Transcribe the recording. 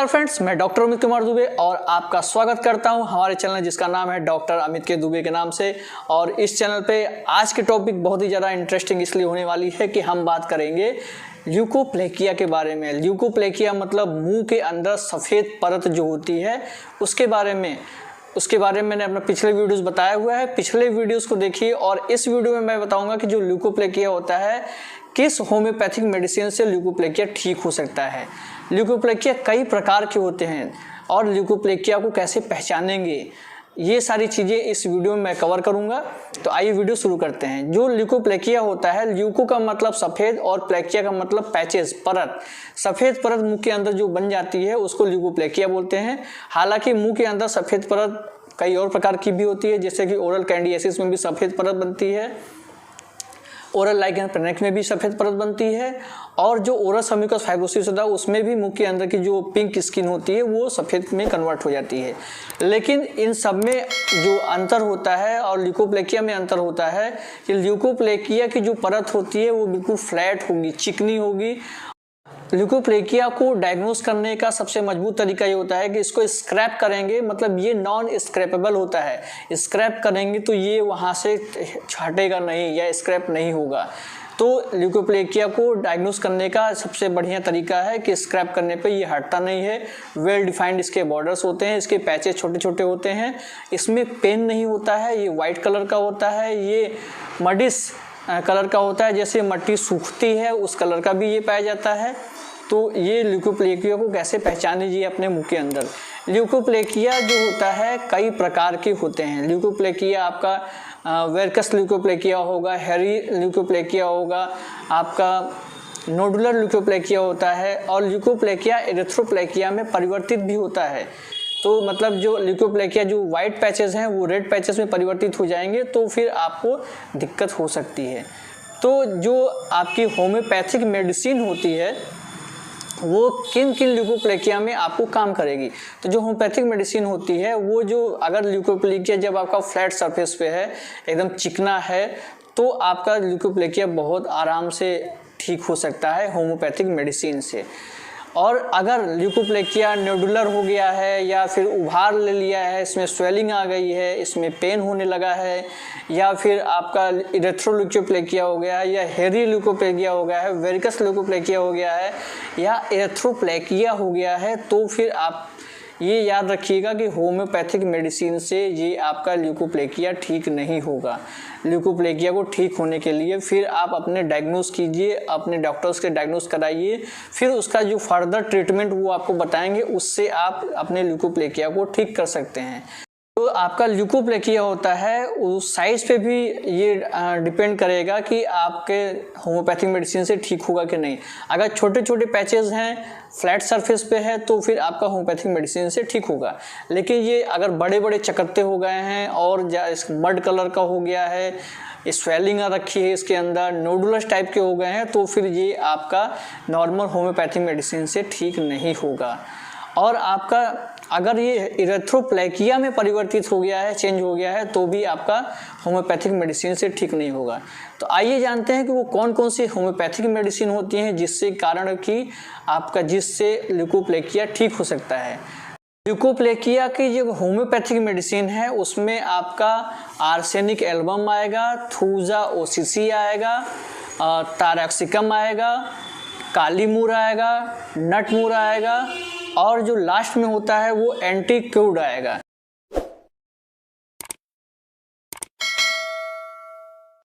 नमस्कार फ्रेंड्स, मैं डॉक्टर अमित कुमार दुबे और आपका स्वागत करता हूं हमारे चैनल जिसका नाम है डॉक्टर अमित के दुबे के नाम से। और इस चैनल पे आज की टॉपिक बहुत ही ज़्यादा इंटरेस्टिंग इसलिए होने वाली है कि हम बात करेंगे ल्यूकोप्लेकिया के बारे में। ल्यूकोप्लेकिया मतलब मुंह के अंदर सफ़ेद परत जो होती है उसके बारे में मैंने अपना पिछले वीडियोस बताया हुआ है। पिछले वीडियोस को देखिए और इस वीडियो में मैं बताऊंगा कि जो ल्यूकोप्लेकिया होता है किस होम्योपैथिक मेडिसिन से ल्यूकोप्लेकिया ठीक हो सकता है। ल्यूकोप्लेकिया कई प्रकार के होते हैं और ल्यूकोप्लेकिया को कैसे पहचानेंगे, ये सारी चीज़ें इस वीडियो में मैं कवर करूंगा। तो आइए वीडियो शुरू करते हैं। जो ल्यूकोप्लेकिया होता है, ल्यूको का मतलब सफ़ेद और प्लेकिया का मतलब पैचेस, परत। सफ़ेद परत मुंह के अंदर जो बन जाती है उसको ल्यूकोप्लेकिया बोलते हैं। हालांकि मुंह के अंदर सफ़ेद परत कई और प्रकार की भी होती है, जैसे कि ओरल कैंडिडियासिस में भी सफ़ेद परत बनती है, ओरल लाइगन प्लेनेक्स में भी सफ़ेद परत बनती है, और जो ओरस म्यूकस फाइब्रोसिस होता है उसमें भी मुंह के अंदर की जो पिंक स्किन होती है वो सफ़ेद में कन्वर्ट हो जाती है। लेकिन इन सब में जो अंतर होता है और ल्यूकोप्लेकिया में अंतर होता है कि ल्यूकोप्लेकिया की जो परत होती है वो बिल्कुल फ्लैट होगी, चिकनी होगी। ल्यूकोप्लेकिया को डायग्नोस करने का सबसे मजबूत तरीका ये होता है कि इसको स्क्रैप करेंगे, मतलब ये नॉन स्क्रैपेबल होता है। स्क्रैप करेंगे तो ये वहाँ से हटेगा नहीं या स्क्रैप नहीं होगा। तो ल्यूकोप्लेकिया को डायग्नोस करने का सबसे बढ़िया तरीका है कि स्क्रैप करने पे ये हटता नहीं है। वेल डिफाइंड इसके बॉर्डर्स होते हैं, इसके पैचेस छोटे छोटे होते हैं, इसमें पेन नहीं होता है, ये वाइट कलर का होता है, ये मडिस कलर का होता है, जैसे मट्टी सूखती है उस कलर का भी ये पाया जाता है। तो ये ल्यूकोप्लेकिया को कैसे पहचानीजिए अपने मुंह के अंदर। ल्यूकोप्लेकिया जो होता है कई प्रकार के होते हैं। ल्यूकोप्लेकिया आपका वेरकस ल्यूकोप्लेकिया होगा, हेरी ल्यूकोप्लेकिया होगा, आपका नोडुलर ल्यूकोप्लेकिया होता है, और ल्यूकोप्लेकिया एरिथ्रोप्लेकिया में परिवर्तित भी होता है। तो मतलब जो ल्यूकोप्लेकिया जो वाइट पैचेस हैं वो रेड पैचेस में परिवर्तित हो जाएंगे, तो फिर आपको दिक्कत हो सकती है। तो जो आपकी होम्योपैथिक मेडिसिन होती है वो किन किन ल्यूकोप्लेकिया में आपको काम करेगी। तो जो होम्योपैथिक मेडिसिन होती है वो जो अगर ल्यूकोप्लेकिया जब आपका फ्लैट सरफेस पे है, एकदम चिकना है, तो आपका ल्यूकोप्लेकिया बहुत आराम से ठीक हो सकता है होम्योपैथिक मेडिसिन से। और अगर ल्यूकोप्लेकिया नोडुलर हो गया है या फिर उभार ले लिया है, इसमें स्वेलिंग आ गई है, इसमें पेन होने लगा है, या फिर आपका इरेथ्रोल्यूकोप्लेकिया हो गया है, या हेरी ल्यूकोप्लेकिया हो गया है, वेरिकस ल्यूकोप्लेकिया हो गया है, या एरिथ्रोप्लेकिया हो गया है, तो फिर आप ये याद रखिएगा कि होम्योपैथिक मेडिसिन से ये आपका ल्यूकोप्लेकिया ठीक नहीं होगा। ल्यूकोप्लेकिया को ठीक होने के लिए फिर आप अपने डायग्नोस कीजिए, अपने डॉक्टर्स के डायग्नोस कराइए, फिर उसका जो फर्दर ट्रीटमेंट वो आपको बताएंगे, उससे आप अपने ल्यूकोप्लेकिया को ठीक कर सकते हैं। तो आपका ल्यूकोप्लेकिया होता है उस साइज पे भी ये डिपेंड करेगा कि आपके होम्योपैथिक मेडिसिन से ठीक होगा कि नहीं। अगर छोटे छोटे पैचेस हैं, फ्लैट सरफेस पे है, तो फिर आपका होम्योपैथिक मेडिसिन से ठीक होगा। लेकिन ये अगर बड़े बड़े चकत्ते हो गए हैं और मड कलर का हो गया है, स्वेलिंग आ रखी है इसके अंदर, नोडुलस टाइप के हो गए हैं, तो फिर ये आपका नॉर्मल होम्योपैथिक मेडिसिन से ठीक नहीं होगा। और आपका अगर ये इरेथ्रोप्लेकिया में परिवर्तित हो गया है, चेंज हो गया है, तो भी आपका होम्योपैथिक मेडिसिन से ठीक नहीं होगा। तो आइए जानते हैं कि वो कौन कौन सी होम्योपैथिक मेडिसिन होती हैं जिससे कारण कि जिससे ल्यूकोप्लेकिया ठीक हो सकता है। ल्यूकोप्लेकिया की जो होम्योपैथिक मेडिसिन है उसमें आपका आर्सेनिक एल्बम आएगा, थूजा ओसिसी आएगा, तारक्सिकम आएगा, काली मूर आएगा, नट मूर आएगा, और जो लास्ट में होता है वो एंटीक्यूड आएगा।